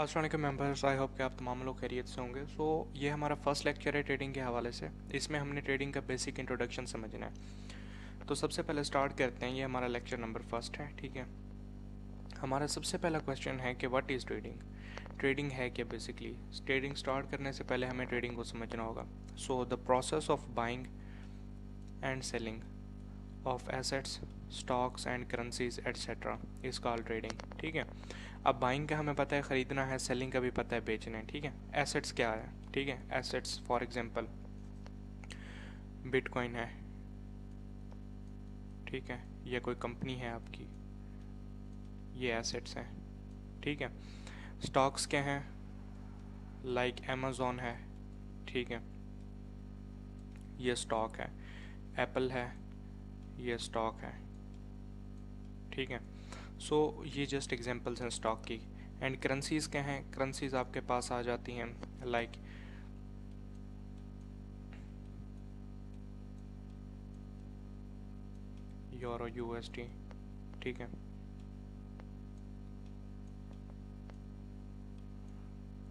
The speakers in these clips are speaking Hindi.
अस्सलाम के मेंबर्स, आई होप कि आप तमाम लोग खैरियत से होंगे। ये हमारा फर्स्ट लेक्चर है ट्रेडिंग के हवाले से। इसमें हमने ट्रेडिंग का बेसिक इंट्रोडक्शन समझना है। तो सबसे पहले स्टार्ट करते हैं। ये हमारा लेक्चर नंबर फर्स्ट है, ठीक है। हमारा सबसे पहला क्वेश्चन है कि व्हाट इज़ ट्रेडिंग। ट्रेडिंग है क्या बेसिकली। ट्रेडिंग स्टार्ट करने से पहले हमें ट्रेडिंग को समझना होगा। The process of buying and selling of assets, stocks and currencies etcetera is called trading, ठीक है। अब बाइंग का हमें पता है ख़रीदना है, सेलिंग का भी पता है बेचना है, ठीक है। एसेट्स क्या है, ठीक है। एसेट्स फॉर एग्जांपल बिटकॉइन है, ठीक है। ये कोई कंपनी है आपकी, ये एसेट्स हैं, ठीक है। स्टॉक्स क्या हैं, लाइक अमेज़ॉन है, ठीक है, ये स्टॉक है। एप्पल है, ये स्टॉक है, ठीक है। ये जस्ट एग्जांपल्स हैं स्टॉक की। एंड करेंसीज़ क्या हैं, करेंसीज आपके पास आ जाती हैं लाइक यूरो, यूएसडी, ठीक है,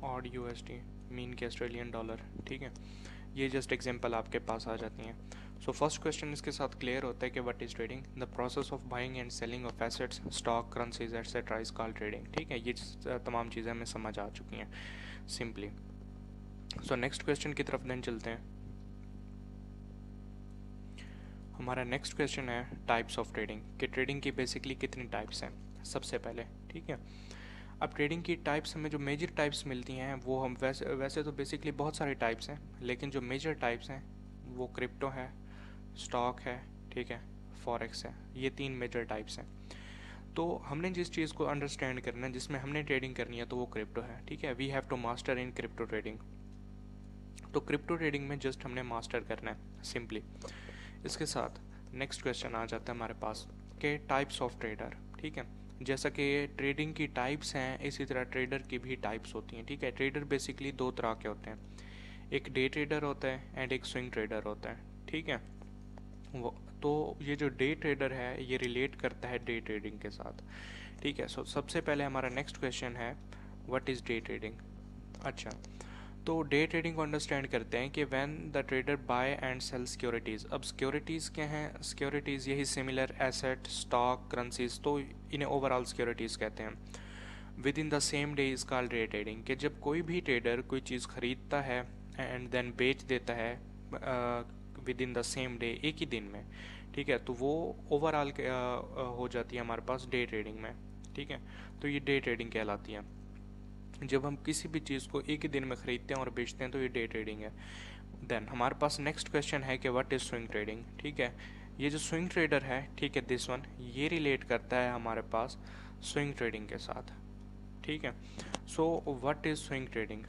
ऑड यूएसडी, मीन के ऑस्ट्रेलियन डॉलर, ठीक है। ये जस्ट एग्जांपल आपके पास आ जाती हैं। फर्स्ट क्वेश्चन इसके साथ क्लियर होता है कि what is trading. The process of buying and selling of assets, stock, currencies etcetera is called trading, ठीक है। ये तमाम चीज़ें हमें समझ आ चुकी हैं सिंपली। नेक्स्ट क्वेश्चन की तरफ देन चलते हैं। हमारा नेक्स्ट क्वेश्चन है टाइप्स ऑफ ट्रेडिंग, कि ट्रेडिंग की बेसिकली कितनी टाइप्स हैं सबसे पहले, ठीक है। अब ट्रेडिंग की टाइप्स हमें जो मेजर टाइप्स मिलती हैं वो हम वैसे तो बेसिकली बहुत सारे टाइप्स हैं, लेकिन जो मेजर टाइप्स हैं वो क्रिप्टो है, स्टॉक है, ठीक है, फॉरेक्स है। ये 3 मेजर टाइप्स हैं। तो हमने जिस चीज़ को अंडरस्टैंड करना है, जिसमें हमने ट्रेडिंग करनी है, तो वो क्रिप्टो है, ठीक है। We have to master in crypto trading. तो क्रिप्टो ट्रेडिंग में जस्ट हमने मास्टर करना है सिंपली। इसके साथ नेक्स्ट क्वेश्चन आ जाता है हमारे पास के टाइप्स ऑफ ट्रेडर, ठीक है। जैसा कि ट्रेडिंग की टाइप्स हैं, इसी तरह ट्रेडर की भी टाइप्स होती हैं, ठीक है। ट्रेडर बेसिकली 2 तरह के होते हैं, एक डे ट्रेडर होता है एंड एक स्विंग ट्रेडर होता है, ठीक है। वो तो ये जो डे ट्रेडर है ये रिलेट करता है डे ट्रेडिंग के साथ, ठीक है। सबसे पहले हमारा नेक्स्ट क्वेश्चन है व्हाट इज़ डे ट्रेडिंग। अच्छा, तो डे ट्रेडिंग को अंडरस्टैंड करते हैं कि when the trader buy and sell securities. अब सिक्योरिटीज़ क्या हैं, सिक्योरिटीज़ यही सिमिलर एसेट, स्टॉक, करेंसीज, तो इन्हें ओवरऑल सिक्योरिटीज़ कहते हैं। With in the same day is called day trading, कि जब कोई भी ट्रेडर कोई चीज़ ख़रीदता है एंड देन बेच देता है with in the same day, एक ही दिन में, ठीक है, तो वो ओवरऑल हो जाती है हमारे पास डे ट्रेडिंग में, ठीक है। तो ये डे ट्रेडिंग कहलाती है। जब हम किसी भी चीज़ को एक ही दिन में ख़रीदते हैं और बेचते हैं तो ये डे ट्रेडिंग है। देन हमारे पास नेक्स्ट क्वेश्चन है कि व्हाट इज़ स्विंग ट्रेडिंग, ठीक है। ये जो स्विंग ट्रेडर है, ठीक है, दिस वन, ये रिलेट करता है हमारे पास स्विंग ट्रेडिंग के साथ, ठीक है। What is swing trading.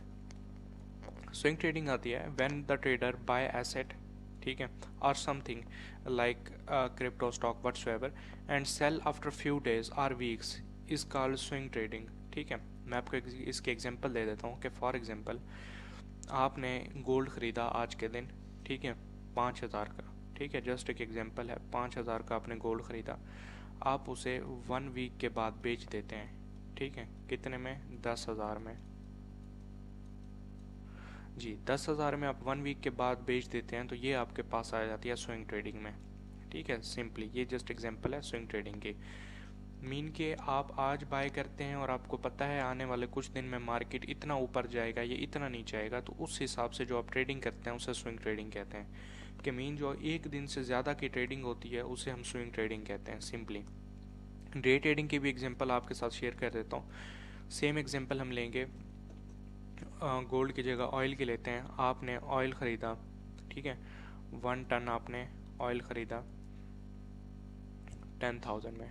Swing trading आती है when the trader buy asset, ठीक है, और something like crypto, stock, whatsoever, and sell after few days और weeks is called swing trading, ठीक है। मैं आपको इसके एग्जांपल दे देता हूँ कि फॉर एग्जांपल आपने गोल्ड ख़रीदा आज के दिन, ठीक है, 5,000 का, ठीक है, जस्ट एक एग्जांपल है। 5,000 का आपने गोल्ड ख़रीदा, आप उसे 1 वीक के बाद बेच देते हैं, ठीक है, कितने में, 10,000 में जी। 10,000 में आप 1 वीक के बाद बेच देते हैं, तो ये आपके पास आ जाती है स्विंग ट्रेडिंग में, ठीक है। सिंपली ये जस्ट एग्जांपल है स्विंग ट्रेडिंग की। मीन के आप आज बाय करते हैं और आपको पता है आने वाले कुछ दिन में मार्केट इतना ऊपर जाएगा, ये इतना नीचे आएगा, तो उस हिसाब से जो आप ट्रेडिंग करते हैं उसे स्विंग ट्रेडिंग कहते हैं। कि मीन जो एक दिन से ज़्यादा की ट्रेडिंग होती है उसे हम स्विंग ट्रेडिंग कहते हैं सिंपली। डे ट्रेडिंग की भी एग्जांपल आपके साथ शेयर कर देता हूँ। सेम एग्जांपल हम लेंगे, गोल्ड की जगह ऑयल की लेते हैं। आपने ऑयल ख़रीदा, ठीक है, 1 टन आपने ऑयल ख़रीदा 10,000 में,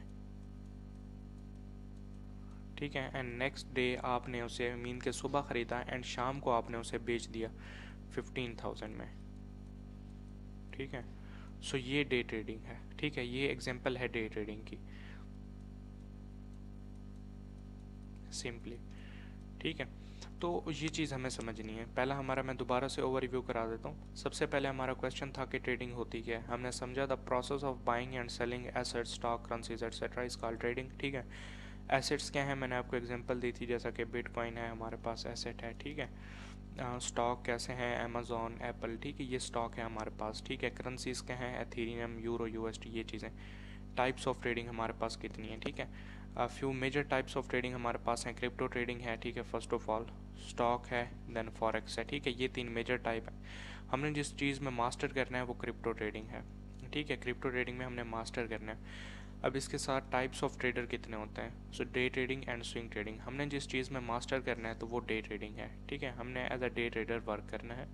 ठीक है। एंड नेक्स्ट डे आपने उसे मीन के सुबह ख़रीदा एंड शाम को आपने उसे बेच दिया 15,000 में, ठीक है। ये डे ट्रेडिंग है, ठीक है। ये एग्जांपल है डे ट्रेडिंग की सिंपली, ठीक है। तो ये चीज़ हमें समझनी है। पहला हमारा, मैं दोबारा से ओवरव्यू करा देता हूँ। सबसे पहले हमारा क्वेश्चन था कि ट्रेडिंग होती क्या है। हमने समझा the process of buying and selling assets, stock, currencies etcetera is called trading, ठीक है। एसेट्स क्या है, मैंने आपको एग्जांपल दी थी, जैसा कि बिटकॉइन है हमारे पास एसेट है, ठीक है। स्टॉक कैसे हैं, अमेज़ॉन, एप्पल, ठीक है, ये स्टॉक है हमारे पास, ठीक है। करेंसीज क्या हैं, एथेरियम, यूरो, यूएसडी, ये चीज़ें। टाइप्स ऑफ ट्रेडिंग हमारे पास कितनी है, ठीक है। Few major types of trading हमारे पास हैं। क्रिप्टो ट्रेडिंग है, ठीक है, फर्स्ट ऑफ ऑल। स्टॉक है, देन फॉरेक्स है, ठीक है। ये 3 मेजर टाइप है। हमने जिस चीज़ में मास्टर करना है वो क्रिप्टो ट्रेडिंग है, ठीक है। क्रिप्टो ट्रेडिंग में हमने मास्टर करना है। अब इसके साथ टाइप्स ऑफ ट्रेडर कितने होते हैं, so day trading and swing trading. हमने जिस चीज़ में मास्टर करना है तो वो डे ट्रेडिंग है, ठीक है। हमने as a day trader work करना है,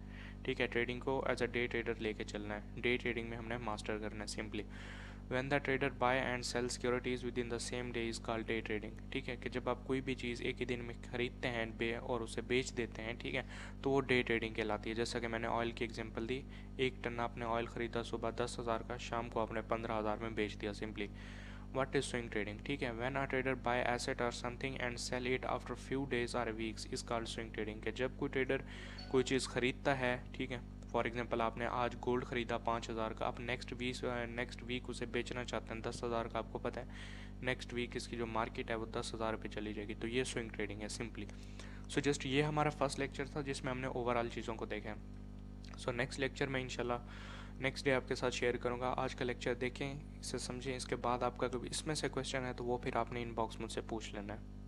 ठीक है। ट्रेडिंग को एज अ डे ट्रेडर लेके चलना है, डे ट्रेडिंग में हमने मास्टर करना है simply. When the trader buy and sell securities within the same day is called day trading, ठीक है। कि जब आप कोई भी चीज़ एक ही दिन में खरीदते हैं और उसे बेच देते हैं, ठीक है, तो वो डे ट्रेडिंग कहलाती है। जैसा कि मैंने ऑयल की एग्जांपल दी, 1 टन आपने ऑयल ख़रीदा सुबह 10,000 का, शाम को आपने 15,000 में बेच दिया simply. What is swing trading, ठीक है। When a trader buy asset और something and sell it after few days और weeks is called swing trading. के जब कोई ट्रेडर कोई चीज़ खरीदता है, ठीक है, फॉर एग्जांपल आपने आज गोल्ड खरीदा 5,000 का, आप नेक्स्ट वीक उसे बेचना चाहते हैं 10,000 का, आपको पता है नेक्स्ट वीक इसकी जो मार्केट है वो 10,000 पे चली जाएगी, तो ये स्विंग ट्रेडिंग है सिंपली। सो जस्ट ये हमारा फर्स्ट लेक्चर था जिसमें हमने ओवरऑल चीज़ों को देखा है। सो नेक्स्ट लेक्चर में इंशाल्लाह नेक्स्ट डे आपके साथ शेयर करूँगा। आज का लेक्चर देखें, इसे समझें, इसके बाद आपका कभी इसमें से क्वेश्चन है तो वो फिर आपने इनबॉक्स मुझसे पूछ लेना है।